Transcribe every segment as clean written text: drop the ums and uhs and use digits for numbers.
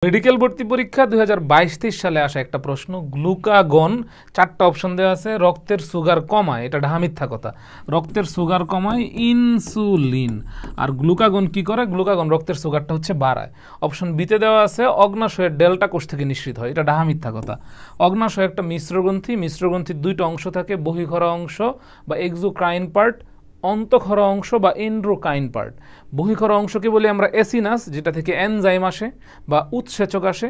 Medical ভর্তি পরীক্ষা 2022-23 সালে আসা একটা প্রশ্ন। গ্লুকাগন, চারটা অপশন দেওয়া আছে। রক্তের সুগার কমায়, এটা ঢাহা মিথ্যা কথা। রক্তের সুগার কমায় ইনসুলিন। আর গ্লুকাগন কি করে? গ্লুকাগন রক্তের সুগারটা হচ্ছে বাড়ায়। অপশন বিতে দেওয়া আছে অগ্নাশয়ের ডেল্টা কোষ থেকে নিঃসৃত হয়, এটা ঢাহা মিথ্যা কথা। অগ্নাশয় একটা মিশ্রগ্রন্থি, মিশ্রগ্রন্থির দুইটা অংশ থাকে, বহিঃক্ষরা অংশ বা এক্সোক্রাইন পার্ট, অন্তঃক্ষরা অংশ বা এন্ড্রোকাইন পার্ট। বহিঃক্ষরা অংশকে বলি আমরা অ্যাসিনাস, যেটা থেকে এনজাইম আসে বা উৎসেচক আসে।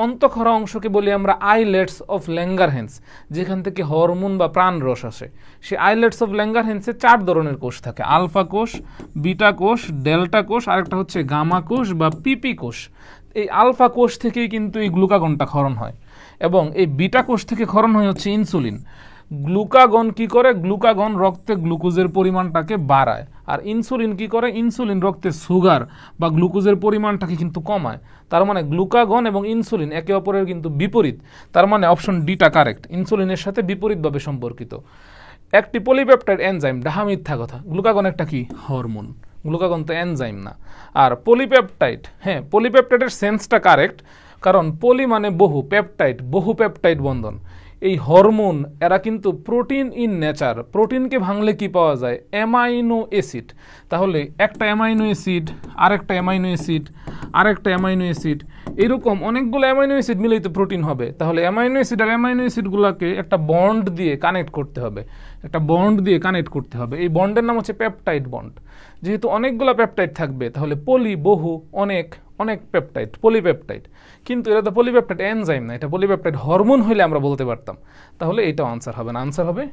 অন্তঃক্ষরা অংশকে বলি আমরা আইলেটস অফ ল্যাঙ্গারহ্যান্স, যেখান থেকে হরমোন বা প্রাণরস আসে। সেই আইলেটস অফ ল্যাঙ্গারহ্যান্সে 4 ধরনের কোষ থাকে: আলফা কোষ, বিটা কোষ, ডেল্টা কোষ, আরেকটা হচ্ছে গামা কোষ বা পিপি কোষ। এই আলফা কোষ থেকেই কিন্তু এই গ্লুকাগনটা ক্ষরণ হয়, এবং এই বিটা কোষ থেকে ক্ষরণ হয় হচ্ছে ইনসুলিন। গ্লুকাগন কি করে? গ্লুকাগন রক্তে গ্লুকোজের পরিমাণটাকে বাড়ায়। আর ইনসুলিন কি করে? ইনসুলিন রক্তে সুগার বা গ্লুকোজের পরিমাণটাকে কিন্তু কমায়। তার মানে গ্লুকাগন এবং ইনসুলিন একে অপরের কিন্তু বিপরীত। তার মানে অপশন ডিটা কারেক্ট, ইনসুলিনের সাথে বিপরীতভাবে সম্পর্কিত। একটি পলিপেপটাইড এনজাইম, ঢাহা মিথ্যা কথা। গ্লুকাগন একটা কি? হরমোন। গ্লুকাগন তো এনজাইম না। আর পলিপেপটাইড, হ্যাঁ, পলিপেপটাইডের সেন্সটা কারেক্ট, কারণ পলি মানে বহু, পেপটাইড বহু পেপটাইড বন্ধন। এই হরমোন এরা কিন্তু প্রোটিন ইন নেচার। প্রোটিনকে ভাঙলে কি পাওয়া যায়? Amino acid. তাহলে একটা অ্যামাইনো অ্যাসিড, আরেকটা অ্যামাইনো অ্যাসিড, আরেকটা অ্যামাইনো অ্যাসিড, এরকম অনেকগুলো অ্যামাইনো অ্যাসিড মিলেই তো প্রোটিন হবে। তাহলে অ্যামাইনো অ্যাসিড আর অ্যামাইনো অ্যাসিডগুলোকে একটা বন্ড দিয়ে কানেক্ট করতে হবে, একটা বন্ড দিয়ে কানেক্ট করতে হবে। এই বন্ডের নাম হচ্ছে পেপটাইড বন্ড। যেহেতু অনেকগুলো পেপটাইড থাকবে, তাহলে পলি বহু, অনেক অনেক পেপটাইড, পলিপেপটাইড। কিন্তু এটা তো পলিপেপটাইড এনজাইম না, এটা পলিপেপটাইড হরমোন হইলে আমরা বলতে পারতাম। তাহলে এটাও আনসার হবে না, আনসার হবে